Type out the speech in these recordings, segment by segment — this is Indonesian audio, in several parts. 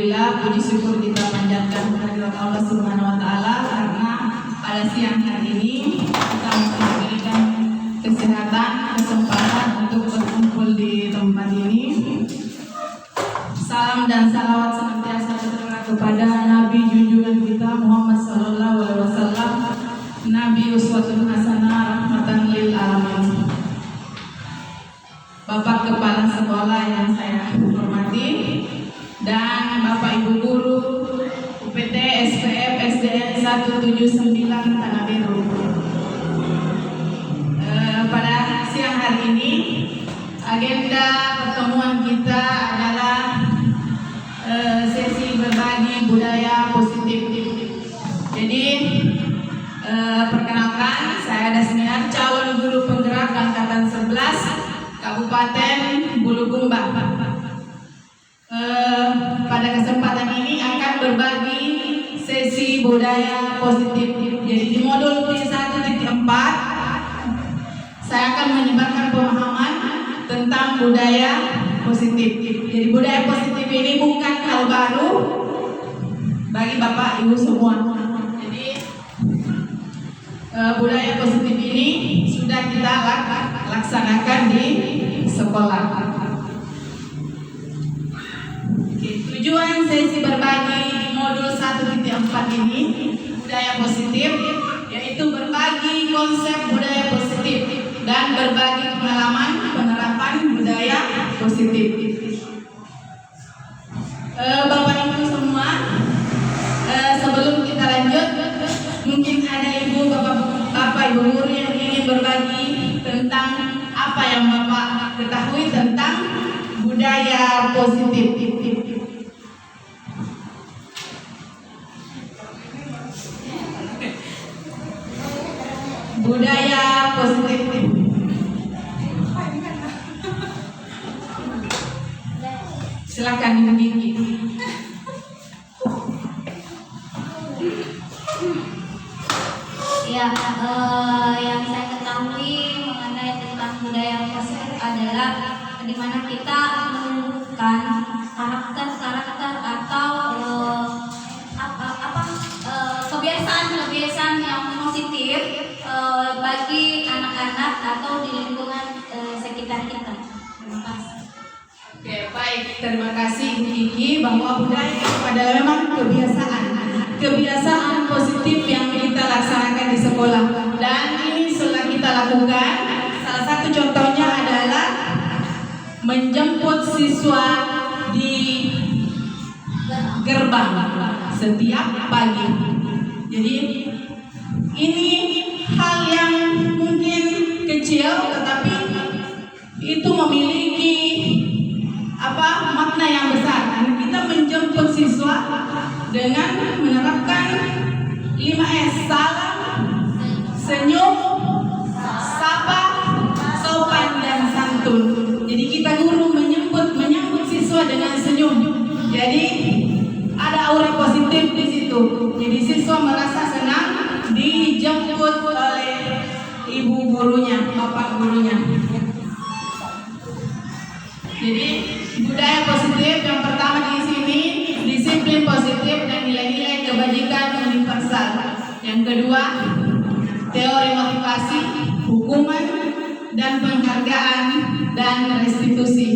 Alhamdulillah, puji syukur kita panjatkan kehadirat Allah Subhanahu wa taala karena pada siang hari ini kita memberikan kesehatan, kesempatan untuk berkumpul di tempat ini. Salam dan salawat senantiasa tercurah kepada Nabi junjungan kita Muhammad sallallahu alaihi wasallam, Nabi uswatun hasanah rahmatan lil alamin. Bapak Kepala Sekolah yang saya hormati dan Bapak Ibu Guru UPT SPF SDN 179 Tanah Biru. Pada siang hari ini agenda pertemuan kita adalah sesi berbagi budaya positif. Jadi perkenalkan, saya Dasmiar, calon guru penggerak angkatan 11 Kabupaten Bulukumba. Pada kesempatan ini akan berbagi sesi budaya positif. Jadi di modul T1.4 saya akan menyebarkan pemahaman tentang budaya positif. Jadi budaya positif ini bukan hal baru bagi Bapak Ibu semua. Jadi budaya positif ini sudah kita laksanakan di sekolah. Tujuan sesi berbagi di modul 1.4 ini budaya positif, yaitu berbagi konsep budaya positif dan berbagi pengalaman penerapan budaya positif. Bapak Ibu semua, sebelum kita lanjut, mungkin ada ibu bapak ibu guru yang ingin berbagi tentang apa yang Bapak ketahui tentang budaya positif. Budaya positif. Silakan Ibu Kiki. Ya, yang saya ketahui mengenai tentang budaya positif adalah di mana kita menumbuhkan karakter atau kebiasaan yang positif bagi anak-anak atau di lingkungan sekitar kita. Terima kasih. Oke, baik. Terima kasih Ibu Kiki bahwa budaya itu adalah memang kebiasaan positif yang kita laksanakan di sekolah, dan ini sudah kita lakukan. Salah satu contohnya adalah menjemput siswa di gerbang setiap pagi. Jadi ini hal yang mungkin kecil tetapi itu memiliki makna yang besar. Kita menjemput siswa dengan menerapkan 5S: salam, senyum, sapa, sopan, dan santun. Jadi kita guru menyambut siswa dengan senyum. Jadi ada aura positif di situ. Jadi siswa merasa senang dijemput oleh ibu gurunya, bapak gurunya. Jadi budaya positif yang pertama di sini disiplin positif dan nilai-nilai kebajikan universal. Yang kedua, teori motivasi, hukuman dan penghargaan dan restitusi.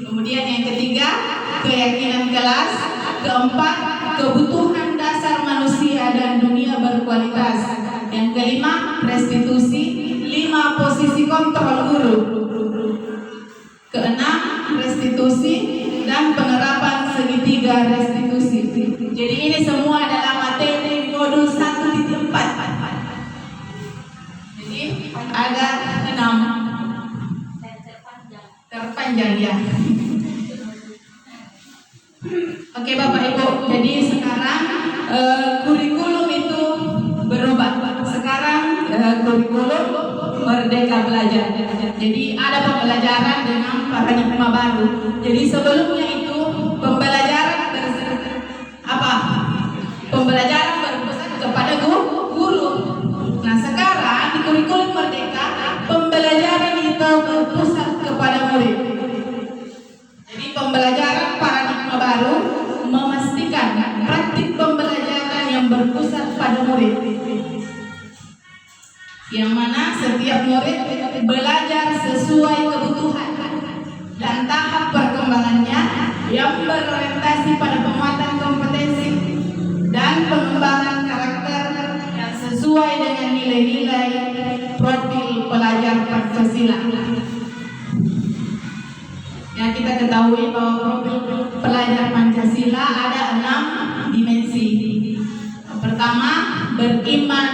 Kemudian yang ketiga, keyakinan kelas. Keempat, kebutuhan dasar manusia dan dunia berkualitas. Yang kelima, restitusi. 5, posisi kontrol guru. Keenam, restitusi dan penerapan segitiga restitusi. Jadi ini semua adalah materi modul 1.4. Jadi ada 6 terpanjang ya. Oke Bapak Ibu, jadi sekarang kurikulum itu berubah. Sekarang kurikulum Merdeka Belajar. Jadi ada pembelajaran dengan paradigma baru. Jadi sebelumnya itu pembelajaran berpusat kepada guru. Nah sekarang di kurikulum Merdeka pembelajaran itu berpusat kepada murid. Jadi pembelajaran paradigma baru memastikan murid, yang mana setiap murid belajar sesuai kebutuhan dan tahap perkembangannya yang berorientasi pada penguatan kompetensi dan pengembangan karakter yang sesuai dengan nilai-nilai profil pelajar Pancasila. Yang kita ketahui bahwa profil pelajar Pancasila ada 6 dimensi. Yang pertama, beriman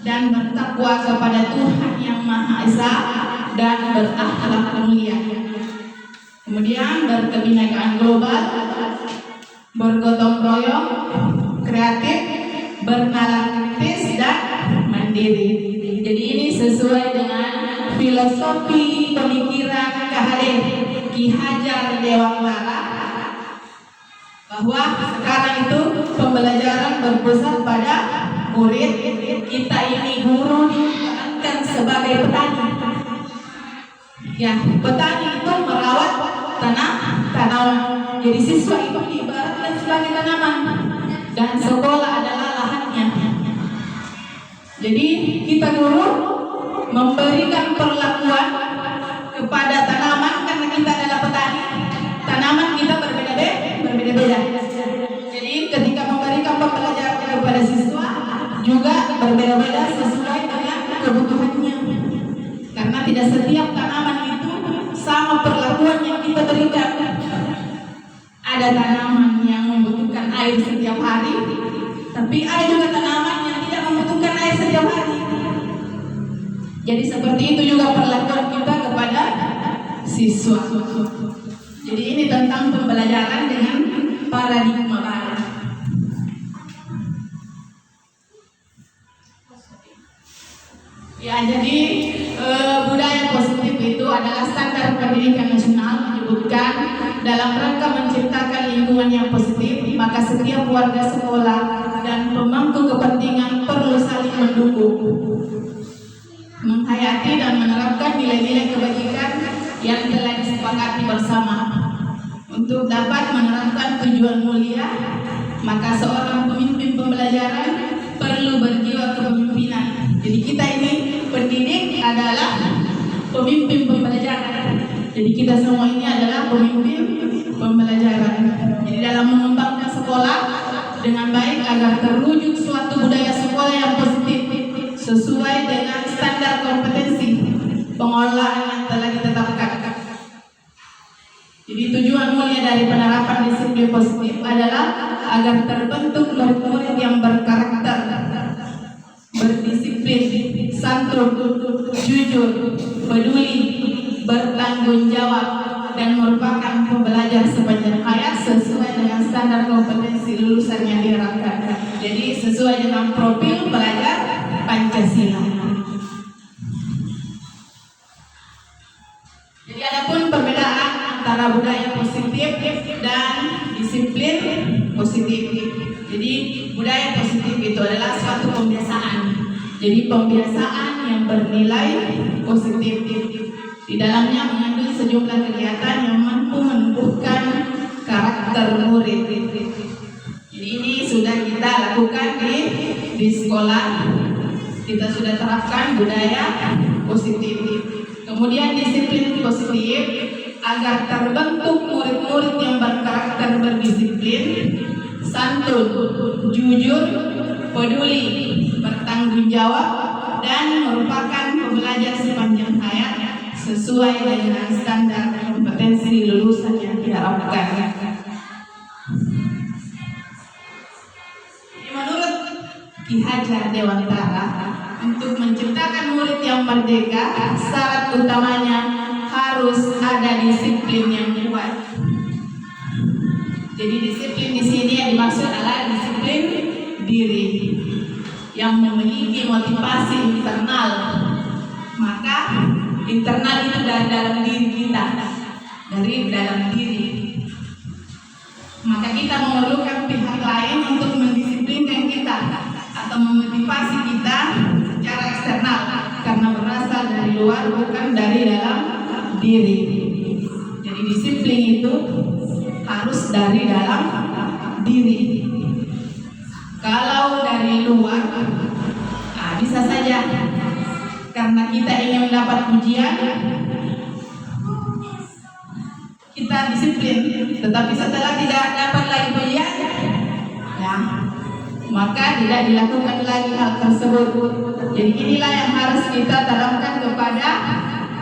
dan bertakwa kepada Tuhan Yang Maha Esa dan berakhlak mulia. Kemudian berkebinekaan global, bergotong royong, kreatif, bernalar kritis dan mandiri. Jadi ini sesuai dengan filosofi pemikiran KHD Ki Hajar Dewantara, bahwa sekarang itu pembelajaran berpusat pada murid. Kita ini guru diperankan sebagai petani. Ya, petani itu merawat tanaman. Jadi siswa itu diibaratkan sebagai tanaman dan sekolah adalah lahannya. Jadi kita guru memberikan perlakuan kepada tanaman karena kita adalah petani. Tanaman kita berbeda-beda. Jadi ketika memberikan pembelajaran kepada siswa juga berbeda-beda sesuai dengan kebutuhannya. Karena tidak setiap tanaman itu sama perlakuan yang kita berikan. Ada tanaman yang membutuhkan air setiap hari, tapi ada juga tanaman yang tidak membutuhkan air setiap hari. Jadi seperti itu juga perlakuan kita kepada siswa. Jadi ini tentang pembelajaran dengan paradigma baru. Ya, jadi budaya positif itu adalah standar pendidikan nasional menyebutkan dalam rangka menciptakan lingkungan yang positif, maka setiap warga sekolah dan pemangku kepentingan perlu saling mendukung, menghayati dan menerapkan nilai-nilai kebajikan yang telah disepakati bersama. Untuk dapat menerapkan tujuan mulia, maka seorang pemimpin pembelajaran perlu berjiwa kepemimpinan. Jadi kita ini pendidik adalah pemimpin pembelajaran. Jadi kita semua ini adalah pemimpin pembelajaran. Jadi dalam mengembangkan sekolah dengan baik agar terwujud suatu budaya sekolah yang positif sesuai dengan standar kompetensi pengelolaan yang telah ditetapkan. Jadi tujuan mulia dari penerapan disiplin positif adalah agar terbentuk murid-murid yang berkarakter, berdisiplin, santun, jujur, peduli, bertanggung jawab, dan merupakan pembelajar sepanjang hayat sesuai dengan standar kompetensi lulusan yang diharapkan. Jadi sesuai dengan profil pelajar Pancasila. Jadi adapun perbedaan antara budaya positif dan disiplin positif. Jadi budaya positif itu adalah suatu pembiasaan. Jadi pembiasaan yang bernilai positif. Di dalamnya mengandung sejumlah kegiatan yang mampu menumbuhkan karakter murid. Jadi ini sudah kita lakukan di sekolah. Kita sudah terapkan budaya positif. Kemudian disiplin positif agar terbentuk murid-murid yang berkarakter berdisiplin, santun, jujur, peduli, bertanggung jawab, dan merupakan pembelajar sepanjang hayat sesuai dengan standar kompetensi lulusan yang diharapkan. Menurut Ki Hajar Dewantara, untuk menciptakan murid yang merdeka, syarat utamanya harus ada disiplin yang kuat. Jadi disiplin di sini yang dimaksud adalah disiplin diri yang memiliki motivasi internal. Maka internal itu dari dalam diri kita, dari dalam diri. Maka kita memerlukan pihak lain untuk mendisiplinkan kita atau memotivasi kita secara eksternal karena berasal dari luar bukan dari dalam diri. Jadi disiplin itu harus dari dalam diri. Kalau dari luar, bisa saja karena kita ingin mendapat pujian, kita disiplin. Tetapi setelah tidak dapat lagi pujian, ya, maka tidak dilakukan lagi hal tersebut. Jadi inilah yang harus kita tanamkan kepada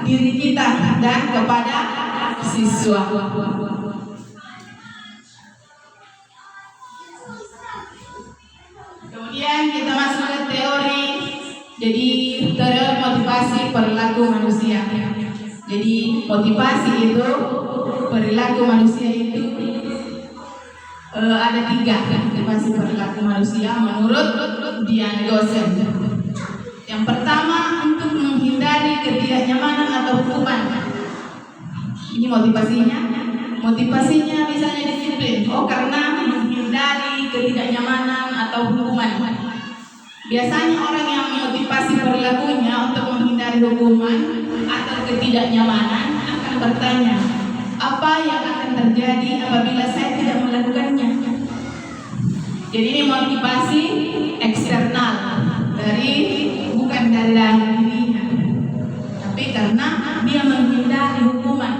diri kita dan kepada siswa. Kemudian kita masuk ke teori. Jadi teori motivasi perilaku manusia. Jadi motivasi itu, perilaku manusia itu ada 3 motivasi perilaku manusia menurut Dian Gosen. Yang pertama, untuk menghindari ketidaknyamanan atau hukuman. Ini motivasinya. Motivasinya misalnya disiplin. Karena menghindari ketidaknyamanan atau hukuman. Biasanya orang yang memotivasi perilakunya untuk menghindari hukuman atau ketidaknyamanan akan bertanya, apa yang akan terjadi apabila saya tidak melakukannya? Jadi ini motivasi eksternal, bukan dari dalam dirinya, tapi karena dia menghindari hukuman,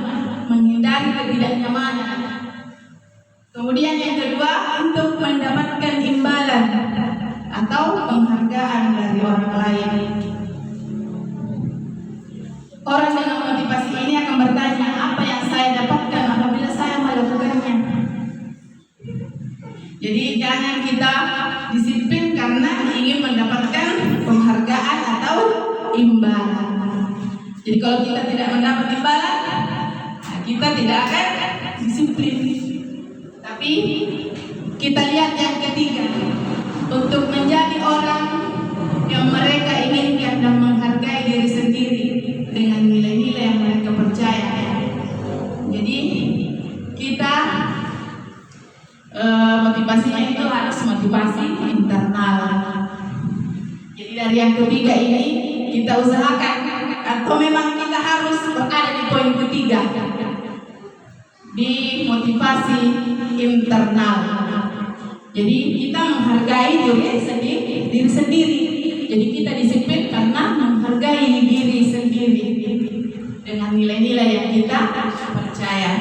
menghindari ketidaknyamanan. Kemudian yang kedua, untuk mendapatkan imbalan atau penghargaan dari orang lain. Orang dengan motivasi ini akan bertanya, apa yang saya dapatkan apabila saya melakukannya? Jadi jangan kita disiplin karena ingin mendapatkan penghargaan atau imbalan. Jadi kalau kita tidak mendapat imbalan, kita tidak akan disiplin. Tapi kita lihat yang ketiga, untuk menjadi orang yang mereka inginkan dan menghargai diri sendiri dengan nilai-nilai yang mereka percaya. Jadi kita motivasinya itu harus motivasi internal. Jadi dari yang ketiga ini kita usahakan, atau memang kita harus berada di poin ketiga, di motivasi internal. Jadi kita menghargai diri sendiri. Jadi kita disiplin karena menghargai diri sendiri dengan nilai-nilai yang kita percaya.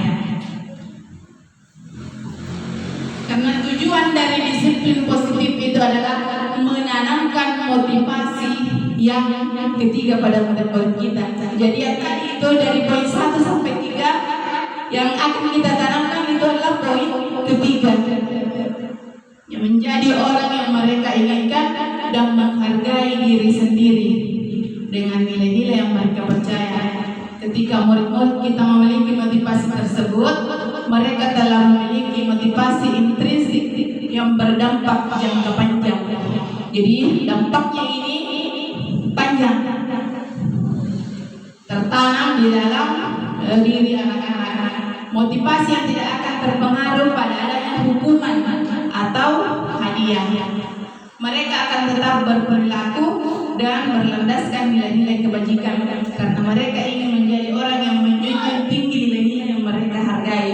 Karena tujuan dari disiplin positif itu adalah menanamkan motivasi yang ketiga pada murid-murid kita. Jadi yang tadi itu dari poin 1 sampai 3 yang akan kita tanamkan itu adalah poin ketiga, yang menjadi orang yang mereka inginkan dan menghargai diri sendiri dengan nilai-nilai yang mereka percaya. Ketika murid-murid kita memiliki motivasi tersebut, mereka telah memiliki motivasi intrinsik yang berdampak jangka panjang. Jadi dampaknya ini panjang, tertanam di dalam diri anak-anak. Motivasi yang tidak akan terpengaruh pada adanya hukuman atau hadiah. Mereka akan tetap berperilaku dan berlandaskan nilai-nilai kebajikan karena mereka ingin menjadi orang yang menjunjung tinggi nilai-nilai yang mereka hargai.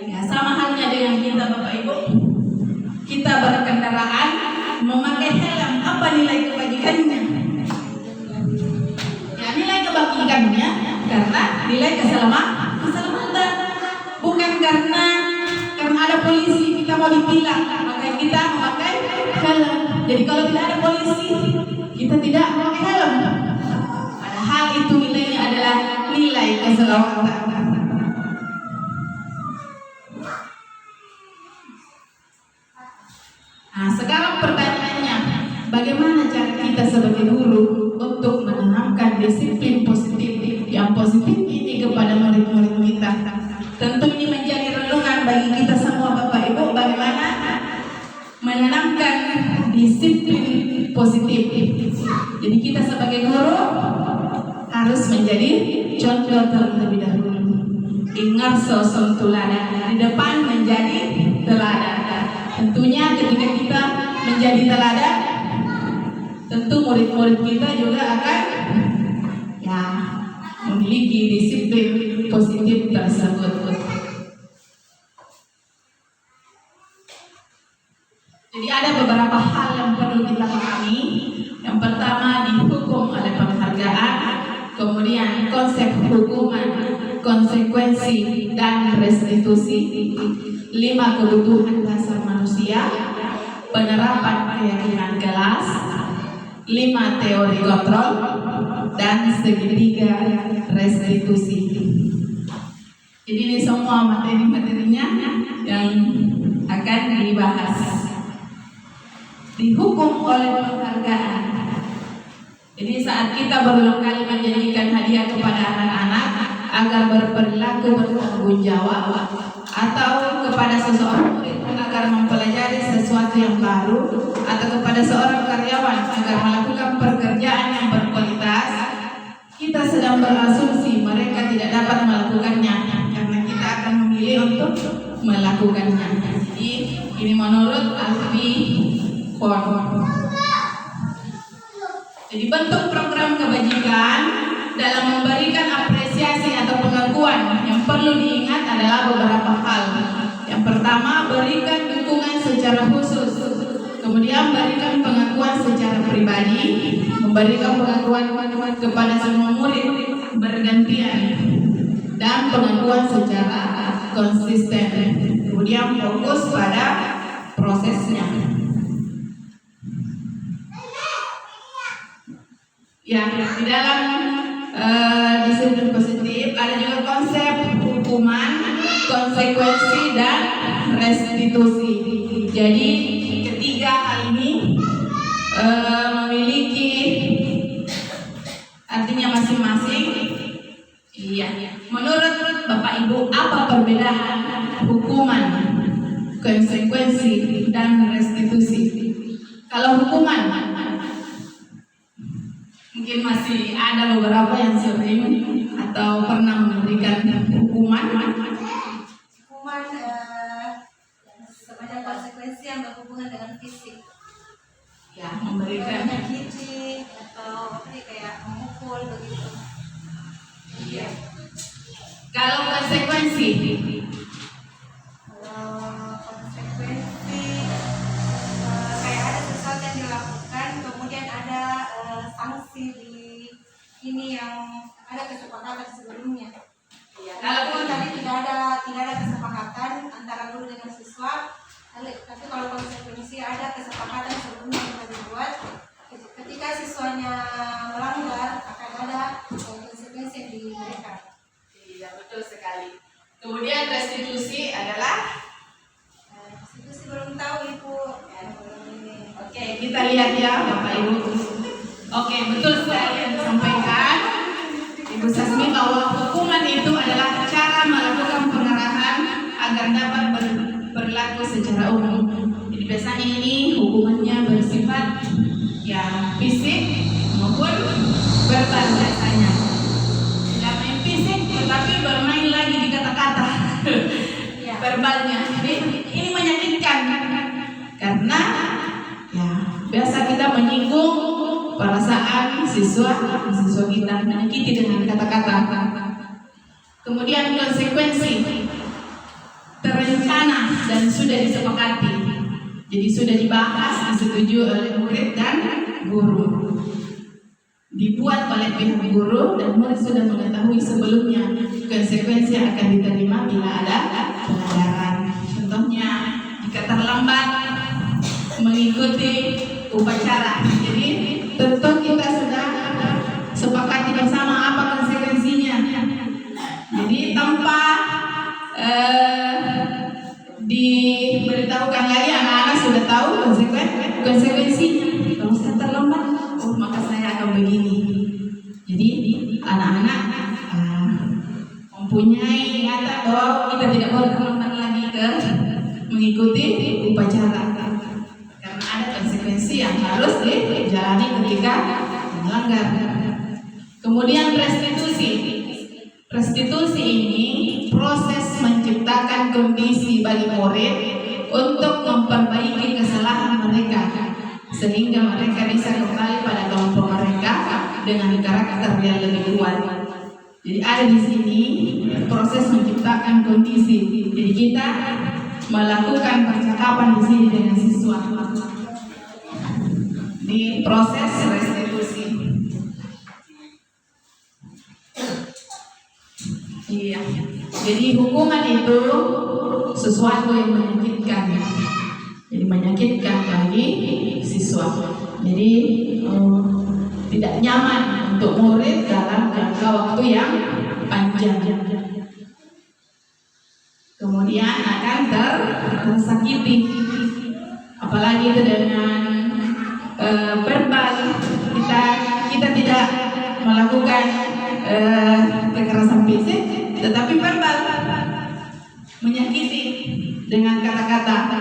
Ya, sama halnya dengan kita Bapak Ibu. Kita berkendaraan memakai helm, apa nilai kebajikannya? Ya, nilai kebajikannya karena nilai keselamatan. Bukan karena ada polisi kita mau ditilang, maka kita memakai helm. Jadi kalau tidak ada polisi, kita tidak memakai helm. Padahal itu nilainya adalah nilai keselamatan. Nah, sekarang pertanyaannya, bagaimana cara kita sebagai guru untuk menanamkan disiplin positif yang positif ini kepada murid-murid kita? Tentu ini menjadi renungan bagi kita semua Bapak Ibu, bagaimana menanamkan disiplin positif. Jadi kita sebagai guru harus menjadi contoh terlebih dahulu. Ingat sosok teladan, di depan menjadi teladan. Tentunya ketika kita menjadi teladan, tentu murid-murid kita juga akan memiliki disiplin positif tersebut. Jadi ada beberapa hal yang perlu kita pahami. Yang pertama, dihukum oleh penghargaan, kemudian konsep hukuman, konsekuensi, dan restitusi. 5 kebutuhan dasar manusia, penerapan keyakinan kelas, 5 teori kontrol, dan segitiga restitusi. Jadi ini semua materi-materinya yang akan dibahas. Dihukum oleh penghargaan. Jadi saat kita berulang kali menjanjikan hadiah kepada anak-anak agar berperilaku bertanggung jawab, atau kepada seseorang murid agar mempelajari sesuatu yang baru, atau kepada seorang karyawan agar melakukan pekerjaan yang berkualitas, kita sedang berasumsi mereka tidak dapat melakukannya karena kita akan memilih untuk melakukannya. Jadi ini menurut Alfi Korn. Jadi bentuk program kebajikan dalam memberikan apresiasi atau pengakuan yang perlu diingat adalah beberapa hal. Yang pertama, berikan dukungan secara khusus. Kemudian berikan pengakuan secara pribadi, memberikan pengakuan kepada semua murid bergantian, dan pengakuan secara konsisten. Kemudian fokus pada prosesnya. Ya, di dalam disiplin positif ada juga konsep hukuman, konsekuensi, dan restitusi. Jadi ketiga hal ini memiliki artinya masing-masing. Iya. Menurut Bapak Ibu, apa perbedaan hukuman, konsekuensi, dan restitusi? Kalau hukuman, mungkin masih ada beberapa yang sering atau pernah memberikan hukuman. Hukuman semacam konsekuensi yang berhubungan dengan fisik. Ya, memberikan menyakiti atau kayak memukul begitu. Iya. Kalau konsekuensi, kayak ada sesuatu yang dilakukan, kemudian ada sanksi di ini yang ada kesepakatan sebelumnya. ya, Kalau tadi tidak ada kesepakatan antara guru dengan siswa, tapi kalau konsekuensi ada kesepakatan sebelumnya yang kita dibuat. Ketika siswanya melanggar, akan ada konsekuensi yang diberikan. Iya, betul sekali. Kemudian restitusi adalah Restitusi belum tahu Ibu. Oke, kita lihat ya Bapak Ibu. Oke, betul sekali yang disampaikan Ibu Sasmi bahwa hukuman itu adalah cara melakukan pengarahan agar dapat berlaku secara umum. Jadi biasanya ini hukumannya bersifat ya fisik maupun verbal biasanya. Tidak main fisik tetapi bermain lagi di kata-kata verbalnya. Jadi ini menyakitkan karena ya biasa kita menyinggung perasaan siswa kita, menyakiti dengan kata-kata. Kemudian konsekuensi terencana dan sudah disepakati. Jadi sudah dibahas, disetujui oleh murid dan guru. Dibuat oleh pihak guru dan murid sudah mengetahui sebelumnya konsekuensi yang akan diterima bila ada pelanggaran. Contohnya jika terlambat mengikuti upacara. Jadi tentu kita sudah sepakati bersama apa konsekuensinya. Jadi tanpa diberitahukan lagi, anak-anak sudah tahu konsekuensinya. Kalau saya terlambat, maka saya akan begini. Jadi anak-anak mempunyai ingatan bahwa kita tidak boleh terlambat lagi ke mengikuti upacara. Karena ada konsekuensi yang harus dijalani ketika melanggar. Kemudian restitusi. Restitusi ini proses menciptakan kondisi bagi murid untuk memperbaiki kesalahan mereka sehingga mereka bisa kembali pada kelompok mereka dengan karakter yang lebih kuat. Jadi ada di sini proses menciptakan kondisi. Jadi kita melakukan percakapan di sini dengan siswa. di proses restitusi. Iya. Jadi hukuman itu sesuatu yang menyakitkan. Jadi menyakitkan bagi siswa. Jadi tidak nyaman untuk murid dalam jangka waktu yang panjang. Kemudian akan tersakiti. Apalagi itu dengan verbal, kita tidak melakukan kekerasan fisik, tetapi verbal menyakiti dengan kata-kata.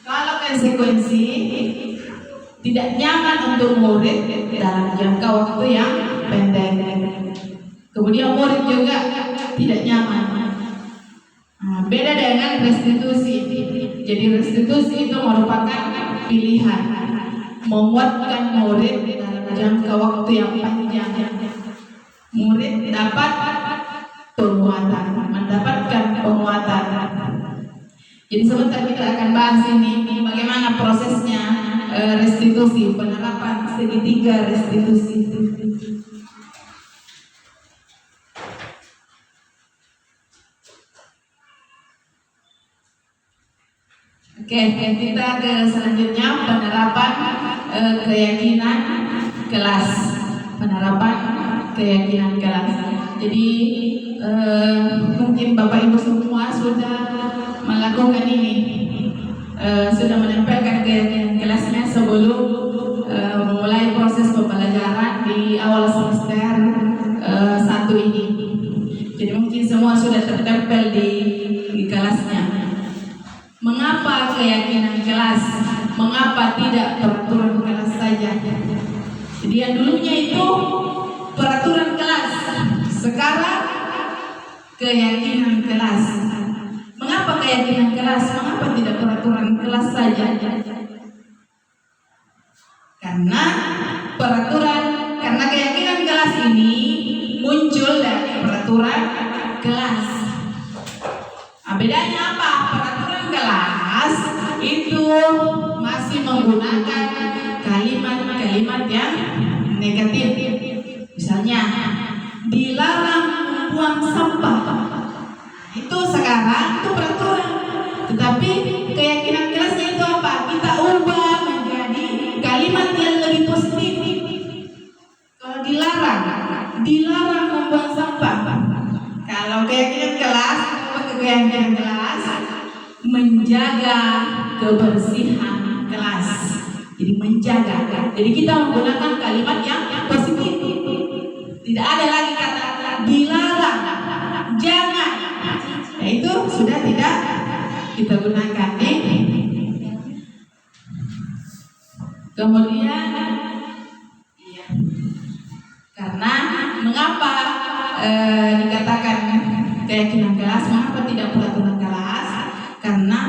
Kalau konsekuensi tidak nyaman untuk murid dalam jangka waktu yang pendek, kemudian murid juga tidak nyaman. Beda dengan restitusi. Jadi restitusi itu merupakan pilihan, menguatkan murid dalam jangka waktu yang panjang. Murid dapat penguatan, mendapatkan penguatan. Jadi sebentar kita akan bahas ini bagaimana prosesnya restitusi, penerapan segitiga restitusi. Oke, kita ke selanjutnya penerapan keyakinan kelas. Penerapan keyakinan kelas. Jadi mungkin Bapak Ibu semua sudah melakukan ini, sudah menempelkan keyakinan kelasnya sebelum memulai proses pembelajaran di awal semester 1 ini. Jadi mungkin semua sudah tertempel di kelasnya. Mengapa keyakinan kelas? Mengapa tidak peraturan kelas saja? Jadi yang dulunya itu peraturan kelas, sekarang keyakinan kelas. Mengapa keyakinan kelas? Mengapa tidak peraturan kelas saja? Karena keyakinan kelas ini muncul dari peraturan kelas. Bedanya apa? Peraturan kelas itu masih menggunakan kalimat-kalimat yang negatif. Misalnya, dilarang membuang sampah. Itu sekarang itu peraturan. Tetapi keyakinan kelasnya itu apa? Kita ubah menjadi kalimat yang lebih positif. Kalau dilarang membuang sampah. Kalau keyakinan kelas menjaga kebersihan kelas. Jadi menjaga. Jadi kita menggunakan kalimat yang positif. Tidak ada lagi kata dilarang, jangan. Nah, itu sudah tidak kita gunakan. Kemudian karena mengapa dikatakan keyakinan kelas, mengapa tidak peraturan kelas? Karena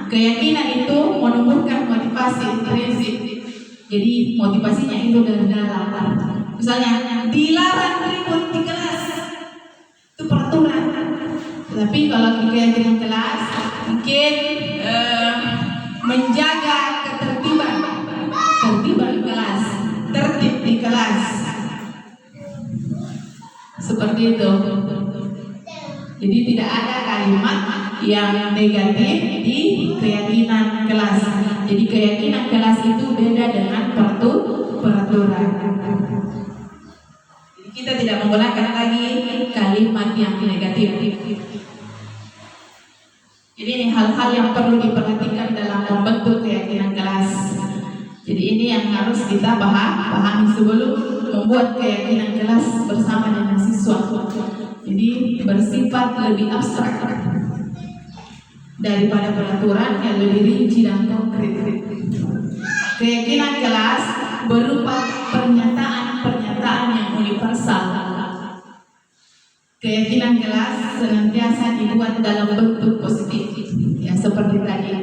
keyakinan itu menumbuhkan motivasi intrinsik. Jadi motivasinya itu dari dalam. Misalnya dilarang ribut di kelas, itu peraturan. Tapi kalau keyakinan kelas mungkin menjaga ketertiban kelas, tertib di kelas, seperti itu. Jadi tidak ada kalimat yang negatif di keyakinan kelas. Jadi keyakinan kelas itu beda dengan peraturan. Jadi kita tidak menggunakan lagi kalimat yang negatif. Jadi ini hal-hal yang perlu diperhatikan dalam membentuk keyakinan kelas. Jadi ini yang harus kita pahami sebelum membuat keyakinan kelas bersama dengan siswa. Jadi bersifat lebih abstrak daripada peraturan yang lebih rinci dan konkret. Keyakinan kelas berupa pernyataan yang universal. Keyakinan kelas senantiasa dibuat dalam bentuk positif, ya seperti tadi.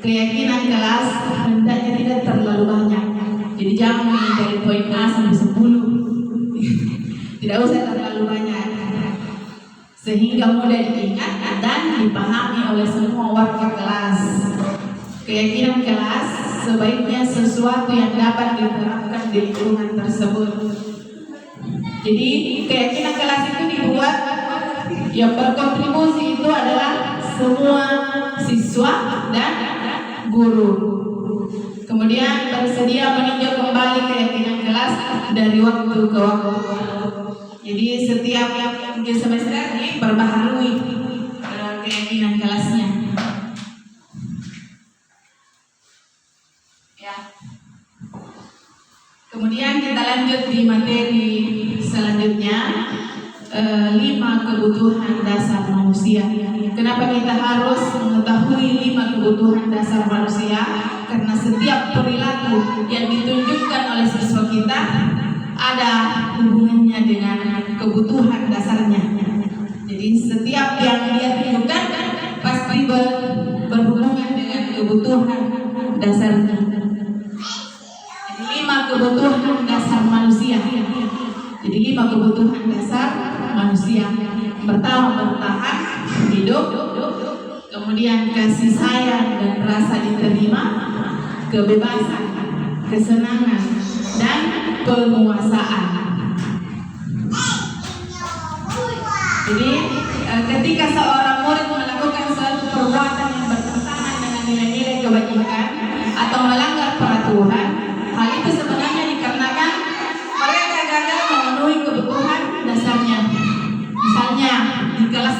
Keyakinan kelas hendaknya tidak terlalu banyak. Jadi jangan dari poin A sampai 10. Tidak usah terlalu banyak, sehingga mudah diingat dan dipahami oleh semua warga kelas. Keyakinan kelas sebaiknya sesuatu yang dapat diterapkan di lingkungan tersebut. Jadi keyakinan kelas itu dibuat yang berkontribusi itu adalah semua siswa dan guru. Kemudian bersedia meninjau kembali keyakinan kelas dari waktu ke waktu. Jadi setiap semester ini perbaharui keyakinan kelasnya. Ya. Kemudian kita lanjut di materi selanjutnya, 5 kebutuhan dasar manusia. Kenapa kita harus mengetahui 5 kebutuhan dasar manusia? Karena setiap perilaku yang ditunjukkan oleh siswa kita ada hubungannya dengan kebutuhan dasarnya. Jadi setiap yang dia tunjukkan pasti berhubungan dengan kebutuhan dasarnya. Jadi 5 kebutuhan dasar manusia. Jadi 5 kebutuhan dasar manusia. Pertama, bertahan hidup, kemudian kasih sayang dan rasa diterima, kebebasan, kesenangan, dan penguasaan. Jadi ketika seorang murid melakukan suatu perbuatan yang bertentangan dengan nilai-nilai kebajikan atau melanggar peraturan, hal itu sebenarnya dikarenakan mereka gagal memenuhi kebutuhan dasarnya. Misalnya di kelas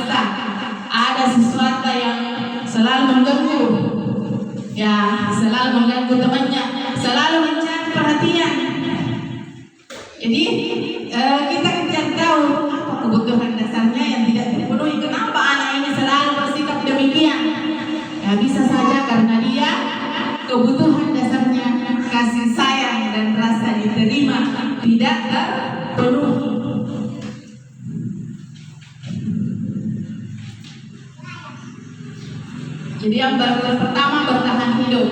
ada sesuatu yang selalu mengganggu, ya selalu mengganggu temannya, selalu mencari perhatian. Jadi kita cari tahu apa kebutuhan dasarnya yang tidak terpenuhi. Kenapa anak ini selalu bersikap demikian? Ya bisa saja karena dia kebutuhan dasarnya kasih sayang dan rasa diterima tidak terpenuhi. Jadi yang pertama bertahan hidup.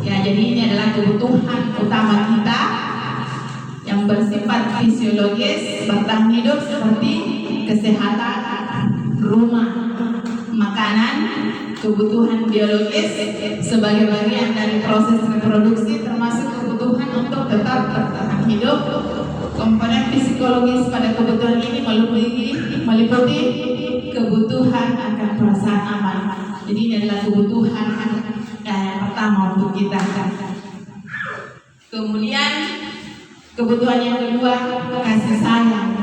Ya, jadi ini adalah kebutuhan utama kita yang bersifat fisiologis. Bertahan hidup seperti kesehatan, rumah, makanan, kebutuhan biologis sebagai bagian dari proses reproduksi, termasuk kebutuhan untuk tetap bertahan hidup. Komponen psikologis pada kebutuhan ini meliputi kebutuhan akan perasaan aman. Jadi ini adalah kebutuhan yang pertama untuk kita. Kemudian kebutuhan yang kedua, kasih sayang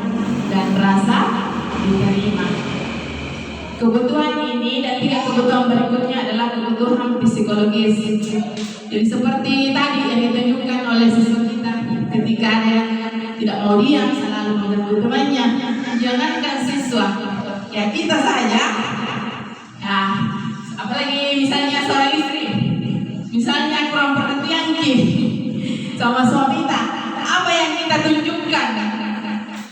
dan rasa diterima. Kebutuhan ini dan 3 kebutuhan berikutnya adalah kebutuhan psikologis. Jadi seperti tadi yang ditunjukkan oleh siswa kita, ketika ada yang tidak mau diam, selalu mengganggu temannya, jangankan siswa, ya kita saja. Ya, apalagi misalnya seorang istri, misalnya kurang perhatian sama suami kita, apa yang kita tunjukkan?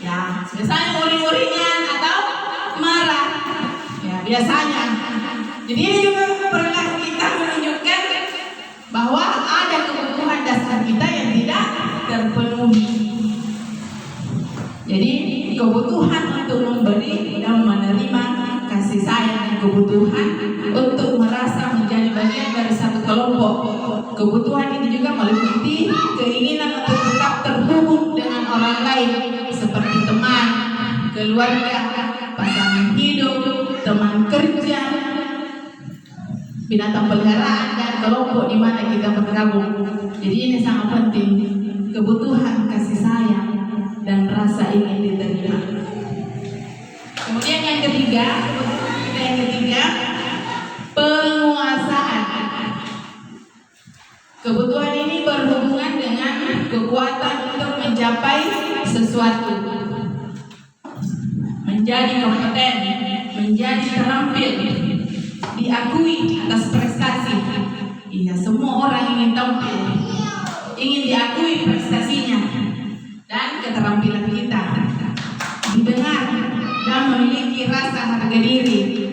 Ya, biasanya uring-uringan atau marah. Ya, biasanya. Jadi ini juga perilaku kita menunjukkan bahwa ada kebutuhan dasar kita yang tidak terpenuhi. Jadi kebutuhan untuk memberi dan menerima kasih sayang dan kebutuhan untuk merasa menjadi bagian dari satu kelompok. Kebutuhan ini juga meliputi keinginan untuk tetap terhubung dengan orang lain seperti teman, keluarga, pasangan hidup, teman kerja, binatang peliharaan, dan kelompok di mana kita bergabung. Jadi ini sangat penting, kebutuhan kasih sayang dan rasa ingin diterima. Kemudian yang ketiga, penguasaan. Kebutuhan ini berhubungan dengan kekuatan untuk mencapai sesuatu, menjadi kompeten, menjadi terampil, diakui atas prestasi. Iya, semua orang ingin tampil, ingin diakui prestasinya dan keterampilan kita, didengar dan memiliki rasa harga diri,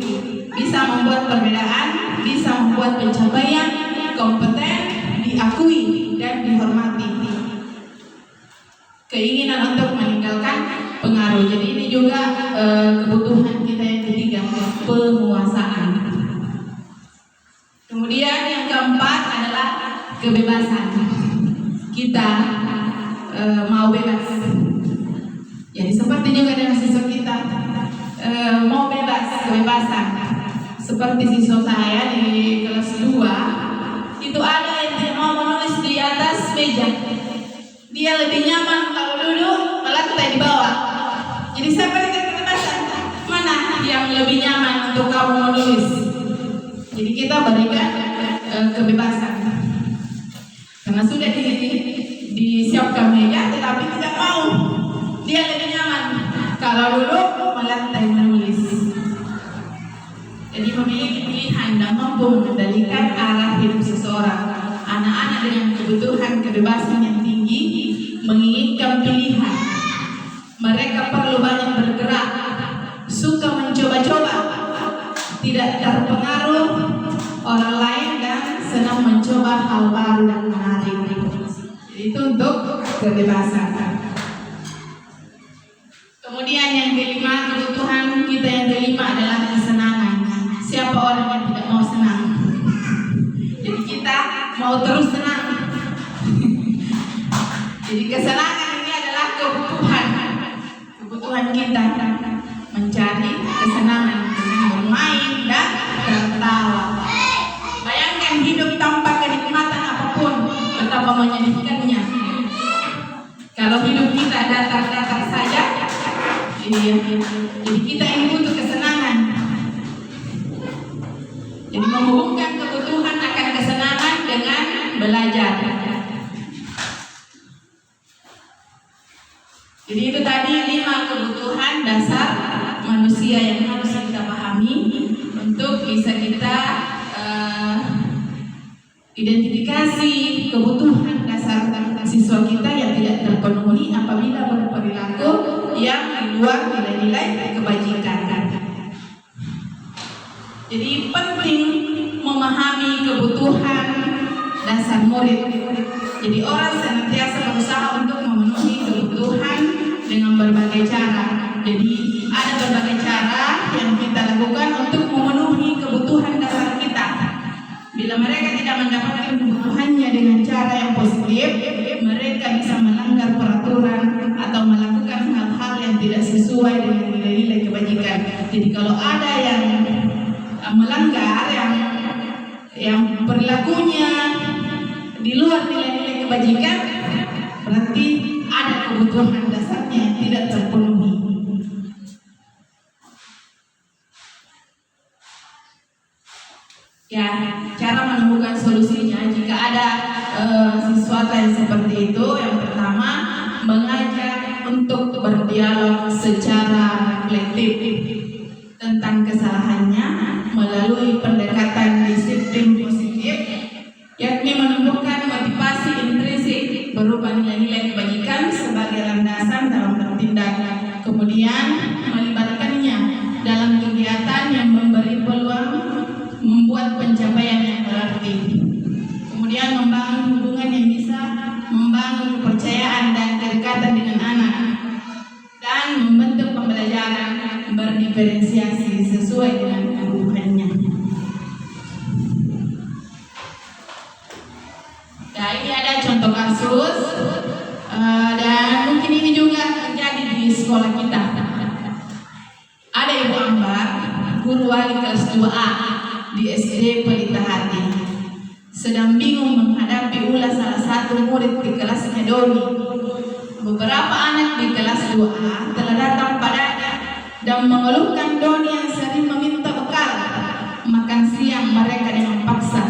bisa membuat perbedaan, bisa membuat pencapaian, kompeten, diakui dan dihormati. Keinginan untuk meninggalkan pengaruh. Jadi ini juga kebutuhan kita yang ketiga, penguasaan. Kemudian yang keempat adalah kebebasan. Kita mau bebas. Jadi seperti juga dengan siswa kita mau bebas, kebebasan. Seperti siswa saya di kelas 2, itu ada yang tidak mau menulis di atas meja. Dia lebih nyaman kalau duduk melantai di bawah. Jadi saya berikan kebebasan. Mana yang lebih nyaman untuk kamu menulis? Jadi kita berikan kebebasan. Karena sudah disiapkan meja, tetapi tidak mau. Dia lebih nyaman kalau duduk melantai menulis. Jadi memiliki pilihan dan mampu mengendalikan arah hidup seseorang. Anak-anak dengan kebutuhan kebebasan yang tinggi menginginkan pilihan. Mereka perlu banyak bergerak, suka mencoba-coba, tidak terpengaruh orang lain dan senang mencoba hal baru dan menarik. Jadi itu untuk kebebasan. Kemudian yang kelima, kebutuhan kita yang kelima adalah kesenangan. Siapa orang yang tidak mau senang? Jadi kita mau terus senang. Jadi kesenangan ini adalah kebutuhan kita, mencari kesenangan dengan bermain dan tertawa. Bayangkan hidup tanpa kenikmatan apapun, betapa menyedihkannya. Kalau hidup kita datar-datar saja, jadi kita ini butuh kesenangan. Jadi menghubungkan kebutuhan akan kesenangan dengan belajar. Jadi itu tadi 5 kebutuhan dasar manusia yang harus kita pahami untuk bisa kita identifikasi kebutuhan dasar siswa kita yang tidak terpenuhi apabila berperilaku yang di luar nilai-nilai kebajikan. Jadi penting memahami kebutuhan dasar murid. Jadi orang senantiasa berusaha untuk memenuhi kebutuhan dengan berbagai cara. Jadi ada berbagai cara yang kita lakukan untuk memenuhi kebutuhan dasar kita. Bila mereka tidak mendapatkan kebutuhannya dengan cara yang positif, mereka bisa melanggar peraturan atau melakukan hal-hal yang tidak sesuai dengan nilai-nilai kebajikan. Jadi kalau ada yang melanggar, yang perilakunya di luar nilai-nilai kebajikan, berarti ada kebutuhan dasarnya yang tidak terpenuhi. Ya, cara menemukan solusinya jika ada sesuatu yang seperti itu, yang pertama mengajak untuk berdialog secara reflektif tentang kesalahannya melalui pendekatan disiplin positif, yakni menumbuhkan motivasi intrinsik berupa nilai-nilai kebajikan sebagai landasan dalam bertindak. Kemudian melibatkannya dalam kegiatan yang memberi peluang membuat pencapaian yang berarti. Kemudian membangun hubungan yang bisa membangun kepercayaan dan kedekatan dengan anak, dan membentuk pembelajaran berdiferensiasi sesuai dengan kebutuhannya. Nah, ini ada contoh kasus dan mungkin ini juga terjadi di sekolah kita. Ada Ibu Ambar, guru wali kelas 2A di SD Pelita Hati, sedang bingung menghadapi ulas salah satu murid di kelasnya Doni. Beberapa anak di kelas 2A telah datang padanya dan mengeluhkan Doni yang sering meminta bekal makan siang mereka dengan paksa.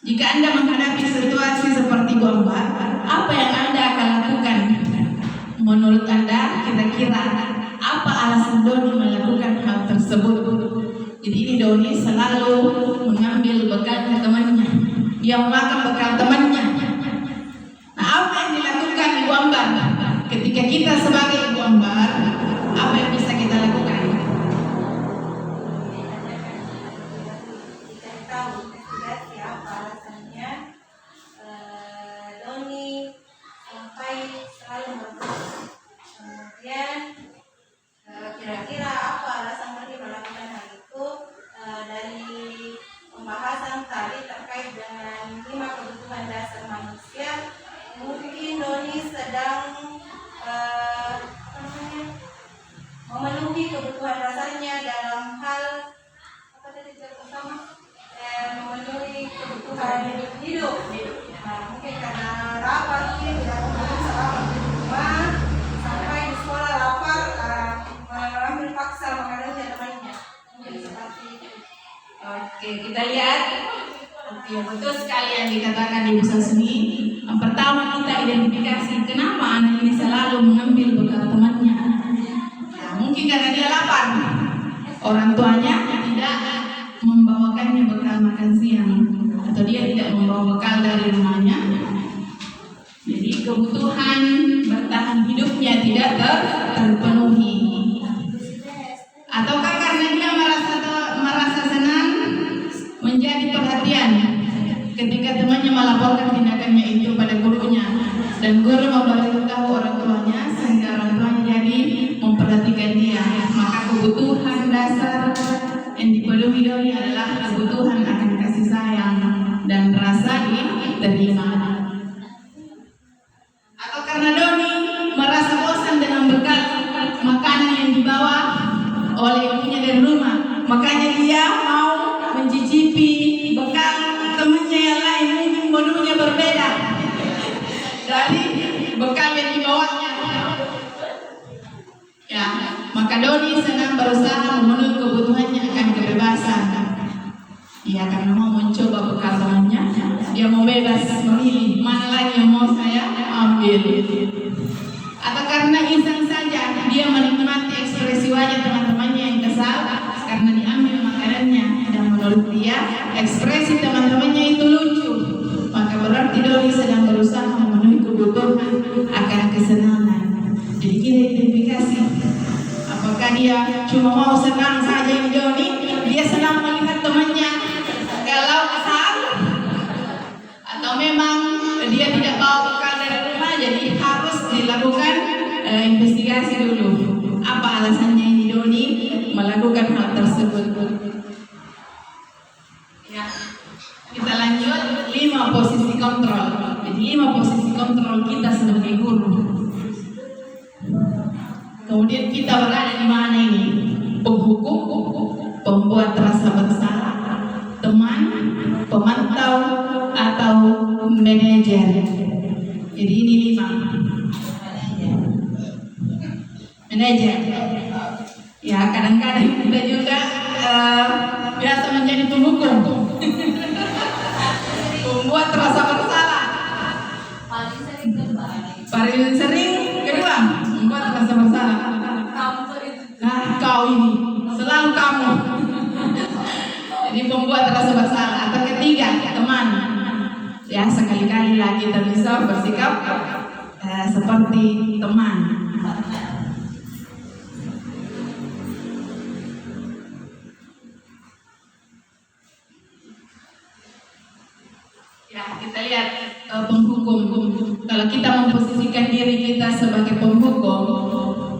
Jika Anda menghadapi situasi seperti Bu Ambar, apa yang Anda akan lakukan? Menurut Anda, kira-kira apa alasan Doni melakukan hal tersebut? Jadi ini Doni selalu mengambil bekal temannya. Dia makan bekal temannya. Nah, apa yang dilakukan Ibu Ambar? Ketika kita sebagai Ibu Ambar, apa yang bisa kita lakukan? Kita tahu investigasi apa alasannya Doni sampai selalu merebut. Kemudian kira-kira apa alasan Doni melakukan hal itu? Dari pembahasan tadi terkait dengan 5 kebutuhan dasar manusia. Mungkin Doni sedang memenuhi kebutuhan dasarnya dalam hal apa tadi pertama, memenuhi kebutuhan hidup. Nah, mungkin karena lapar, mungkin tidak bisa lapar di rumah, sampai di sekolah lapar, mengambil paksa makanannya temannya. Mungkin seperti itu. Oke, kita lihat. Oke, betul sekali yang dikatakan Ibu Sasmi. Yang pertama kita identifikasi kenapa anak ini selalu mengambil bekal temannya. Nah, mungkin karena dia lapar. Orang tuanya tidak membawakannya bekal makan siang, atau dia tidak membawa bekal dari rumahnya. Jadi kebutuhan bertahan hidupnya tidak terpenuhi. Ataukah karena dia merasa senang menjadi perhatian ketika temannya melaporkan tindakannya itu pada gurunya, dan guru memberitahu orang tuanya sehingga orang tuanya jadi memperhatikan dia. Maka kebutuhan dasar yang dipenuhi Doni adalah kebutuhan akan kasih sayang dan rasa diterima. Atau karena Doni merasa bosan dengan bekal makanan yang dibawa oleh ibunya dari rumah, makanya dia mau mencicipi bekal temannya yang lain, mungkin menunya berbeda dari bekal yang dibawanya. Ya, maka Doni senang berusaha memenuhi kebutuhannya akan kebebasan. Dia karena mau mencoba bekal temannya, dia mau bebas memilih mana lagi yang mau saya ambil. Atau karena iseng saja dia menikmati ekspresi wajah teman-temannya yang kesal karena diambil makanannya, dan menurut dia ekspresi teman-temannya itu lucu, maka berarti Doni sedang berusaha memenuhi kebutuhan akan kesenangan. Jadi kita identifikasi apakah dia cuma mau senang saja ini Doni, dia senang melihat temannya kalau kesal, atau memang dia tidak bawa bekal dari rumah, jadi harus dilakukan investigasi dulu apa alasannya ini Doni melakukan hal tersebut. Ya, kita lanjut 5 posisi kontrol. Jadi 5 posisi kontrol kita sebagai guru. Kemudian kita berada di mana ini? Penghukum, pembuat rasa bersalah, teman, pemantau, atau manajer. Jadi ini 5. Manajer. Ya, kadang-kadang kita juga biasa menjadi penghukum, pembuat rasa bersalah. Paling sering kedua, membuat rasa bersalah. Nah, kau ini selalu kamu. Jadi pembuat rasa bersalah. Atau ketiga, teman. Ya, sekali-kali lah kita bisa bersikap seperti teman. Ya, kita lihat penghukum. Kalau kita memposisikan diri kita sebagai penghukum,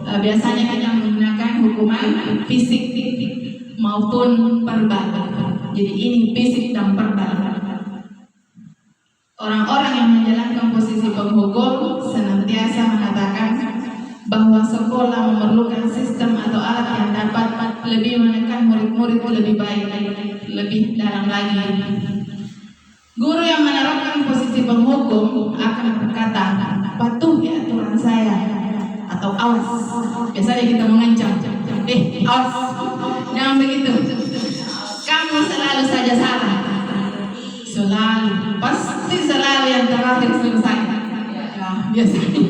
biasanya kita menggunakan hukuman fisik maupun verbal. Jadi ini fisik dan verbal. Orang-orang yang menjalankan posisi penghukum senantiasa mengatakan bahwa sekolah memerlukan sistem atau alat yang dapat lebih menekan murid-murid lebih baik, lebih dalam lagi. Guru yang menerapkan posisi penghukum akan berkata, patuhi aturan saya, atau awas. Biasanya kita mengancam, awas, jangan begitu. Kamu selalu saja salah. Selalu, pasti selalu yang terakhir selesai. Ya, biasanya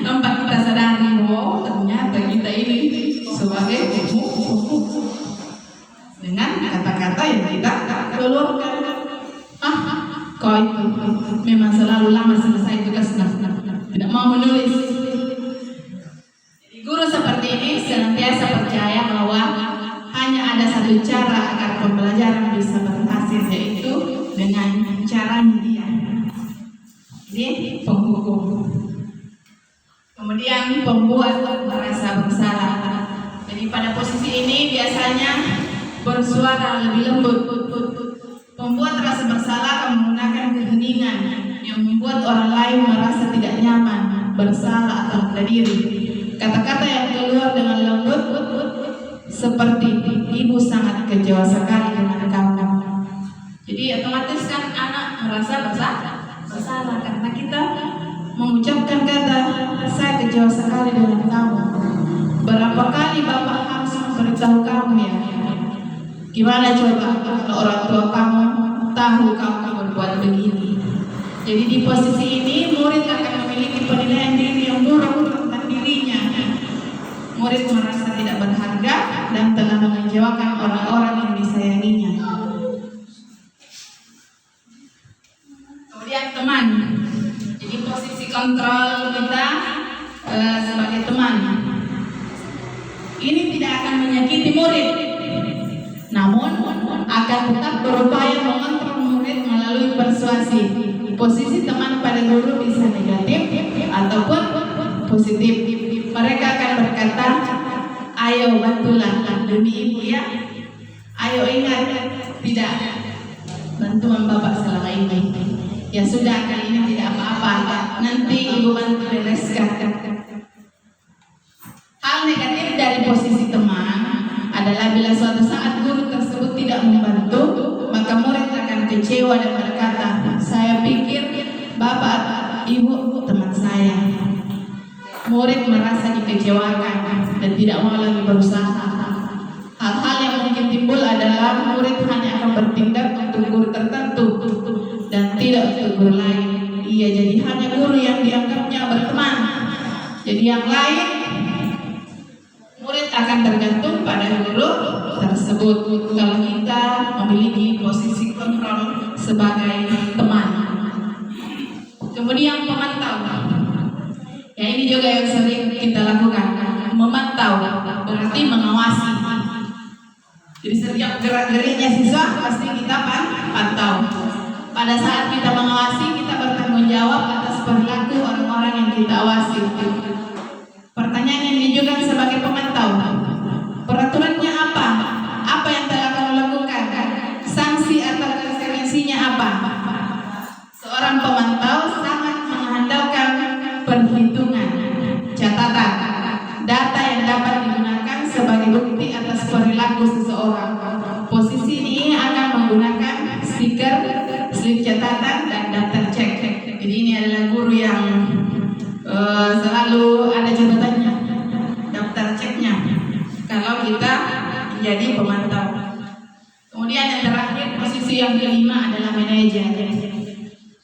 tanpa kita sadari, oh ternyata kita ini sebagai penghukum dengan kata-kata yang kita keluarkan. Kau itu memang selalu lama selesai tugasnya, tidak mau menulis. Jadi guru seperti ini senantiasa percaya bahwa hanya ada satu cara agar pembelajaran bisa berhasil, yaitu dengan caranya dia. Ini penghukum. Kemudian pembuat merasa bersalah. Jadi pada posisi ini biasanya bersuara lebih lembut. Pembuat rasa bersalah akan menggunakan keheningan orang lain merasa tidak nyaman, bersalah atau rendah diri. Kata-kata yang keluar dengan lembut seperti ibu sangat kecewa sekali dengan kamu. Jadi otomatis kan anak merasa bersalah karena kita mengucapkan kata saya kecewa sekali dengan kamu. Berapa kali Bapak harus memberitahu kamu ya? Gimana coba kalau orang tua kamu tahu kamu berbuat begini? Jadi di posisi ini murid akan memiliki penilaian diri yang buruk tentang dirinya. Murid merasa tidak berharga dan telah mengecewakan orang-orang yang disayanginya. Kemudian teman. Jadi posisi kontrol kita sebagai teman. Ini tidak akan menyakiti murid, namun akan tetap berupaya mengontrol murid melalui persuasi. Posisi teman pada guru bisa negatif ataupun positif. Mereka akan berkata, ayo bantulah demi ibu ya. Ayo ingat, tidak bantuan Bapak selama ini. Ya sudah, kali ini tidak apa-apa. Nanti ibu bantu bereskan. Hal negatif dari posisi teman adalah bila suatu saat guru tersebut tidak membantu, maka murid akan kecewa dan berkata, saya pikir Bapak, Ibu teman saya. Murid merasa dikecewakan dan tidak mau lagi berusaha. Hal-hal yang mungkin timbul adalah murid hanya akan bertindak untuk guru tertentu dan tidak untuk guru lain. Ia jadi hanya guru yang dianggapnya berteman. Jadi yang lain murid akan tergantung pada guru tersebut. Kalau kita memiliki posisi kontrol sebagai teman. Kemudian pemantau. Ya, ini juga yang sering kita lakukan. Memantau berarti mengawasi. Jadi setiap gerak-geriknya siswa pasti kita pantau. Pada saat kita mengawasi, kita bertanggung jawab atas perilaku orang-orang yang kita awasi. Pertanyaan yang diajukan sebagai pemantau, peraturannya apa? Apa yang telah kamu lakukan? Sanksi atau konsekuensinya apa? Seorang pemantau sangat mengandalkan perhitungan, catatan, data yang dapat digunakan sebagai bukti atas perilaku seseorang. Posisi ini akan menggunakan stiker, slip catatan, dan daftar cek. Jadi ini adalah guru yang selalu ada catatannya, daftar ceknya kalau kita menjadi pemantau. Kemudian yang terakhir, posisi yang kelima adalah manajer.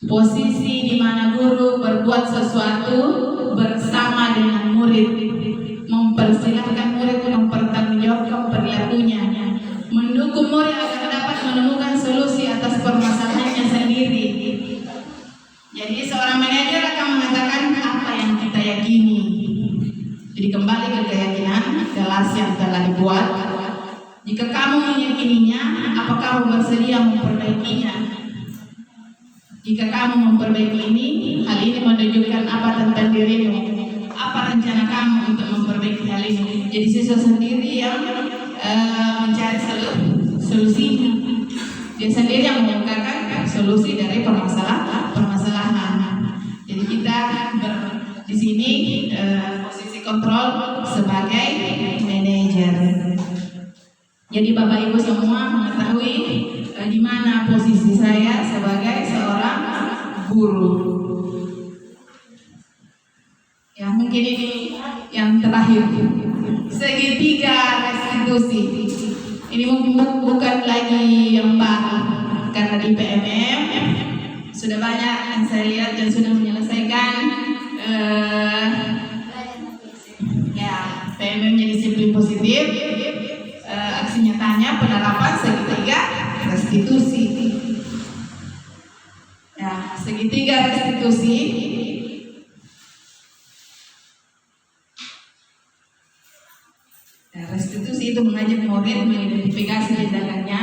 Posisi di mana guru berbuat sesuatu bersama dengan murid, mempersilahkan murid mempertanggungjawabkan perilakunya, mendukung murid agar dapat menemukan solusi atas permasalahannya sendiri. Jadi seorang manajer akan mengatakan apa yang kita yakini. Jadi kembali ke keyakinan jelas yang telah dibuat. Jika kamu meyakininya, apakah kamu bersedia memperbaikinya? Jika kamu memperbaiki ini, hal ini menunjukkan apa tentang dirimu? Apa rencana kamu untuk memperbaiki hal ini? Jadi siswa sendiri yang mencari solusinya. Dia sendiri yang mengungkapkan solusi dari permasalahan. Jadi kita di sini posisi kontrol sebagai manajer. Jadi Bapak Ibu semua mengetahui di mana posisi saya sebagai seorang guru. Ya, mungkin ini yang terakhir, segitiga restitusi. Ini mungkin bukan lagi yang baru, karena di PMM sudah banyak yang saya lihat dan sudah menyelesaikan PMM-nya disiplin positif. Aksi nyatanya penerapan segitiga restitusi. Ya, segitiga restitusi restitusi itu mengajak murid mengidentifikasi tindakannya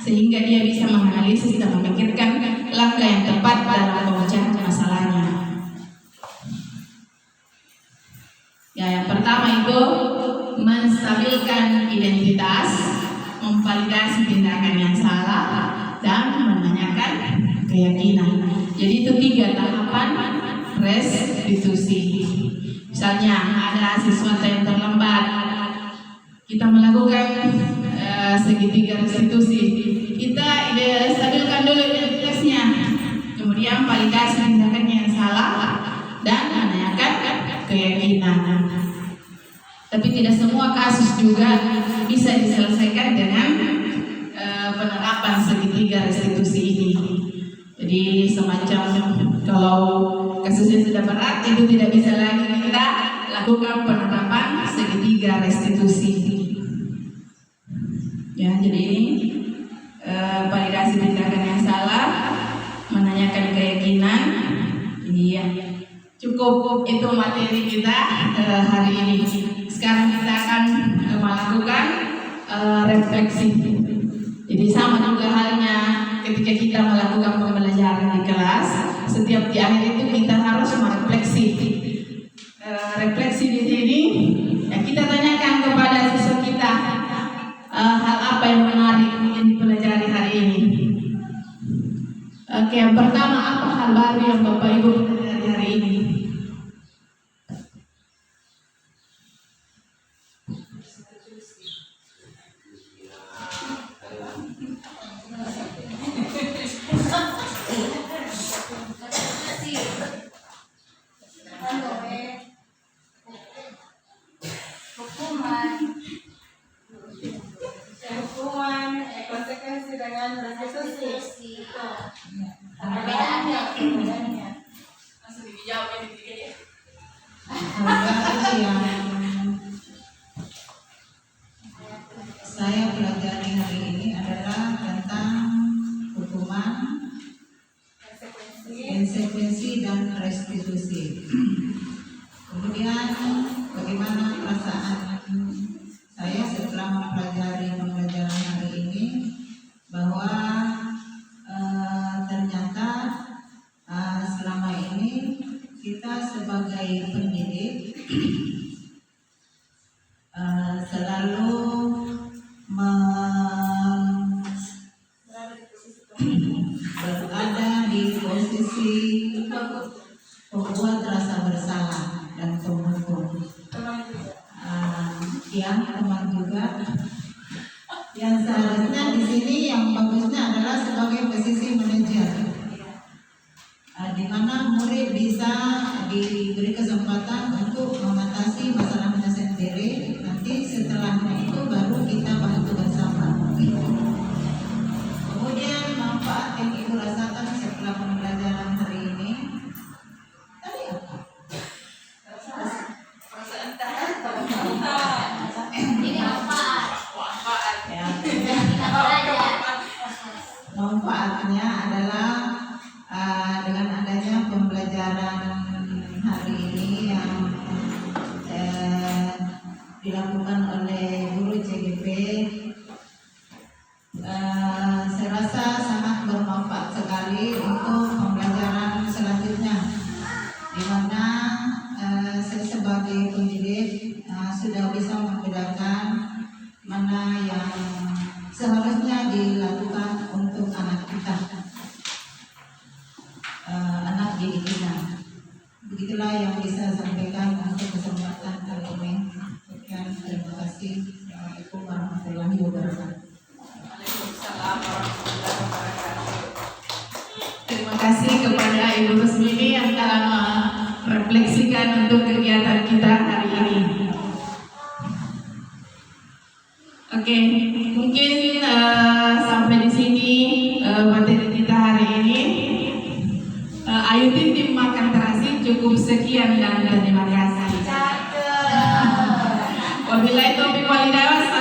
sehingga dia bisa menganalisis dan memikirkan langkah yang tepat dalam pemecahan masalahnya. Ya, yang pertama itu menstabilkan identitas, memvalidasi tindakan yang salah, dan menanyakan keyakinan. Jadi itu 3 tahapan restitusi. Misalnya ada siswa yang terlambat, kita melakukan segitiga restitusi. Kita stabilkan dulu identitasnya, kemudian validasi tindakannya yang salah dan menanyakan keyakinan. Tapi tidak semua kasus juga bisa diselesaikan dengan penerapan segitiga restitusi ini. Jadi semacam kalau kasusnya sudah berat, itu tidak bisa lagi kita lakukan penerapan segitiga restitusi. Ya, jadi ini validasi tindakan yang salah, menanyakan keyakinan. Ini ya, cukup itu materi kita hari ini. Sekarang kita akan melakukan refleksi. Jadi sama juga halnya ketika kita melakukan pembelajaran di kelas, setiap di akhir itu kita harus merefleksi. Refleksi di sini, ya kita tanyakan kepada siswa kita hal apa yang menarik yang dipelajari hari ini. Oke, yang pertama, apa hal baru yang Bapak Ibu pelajari hari ini? Konsekuensi dengan restitusi. Perbedaannya. Langsung dijawab ini tiga ya. Yang saya pelajari hari ini adalah tentang hukuman, konsekuensi dan restitusi. Kemudian bagaimana perasaan saya setelah mempelajari pembelajaran hari ini, bahwa ternyata selama ini kita sebagai pendidik selalu berada di posisi membuat rasa bersalah dan penghukum. Yang teman juga, yang seharusnya di sini yang bagusnya adalah sebagai posisi manajer, di mana murid bisa diberi kesempatan untuk mengatasi masalahnya sendiri. Nanti setelahnya itu baru kita bantu bersama. Kemudian manfaat yang ibu rasakan setelah pembelajaran hari ini tadi apa? Manfaatnya adalah dengan adanya pembelajaran hari ini yang dilakukan oleh guru CGP, saya rasa sangat bermanfaat sekali untuk pembelajaran selanjutnya, di mana saya sebagai pendidik sudah bisa membedakan mana yang seharusnya dilakukan untuk anak kita, anak didik kita. Begitulah yang bisa saya sampaikan untuk kesempatan kali ini. Sekian, terima kasih. Assalamualaikum warahmatullahi wabarakatuh. Waalaikumsalam warahmatullahi wabarakatuh. Terima kasih kepada Ibu Rusmini yang telah merefleksikan untuk kegiatan kita hari ini. Oke, mungkin sampai di sini materi kita hari ini. Ayu Tim Makan Terasi cukup sekian dan terima kasih. Wabillahi taufiq wal hidayah.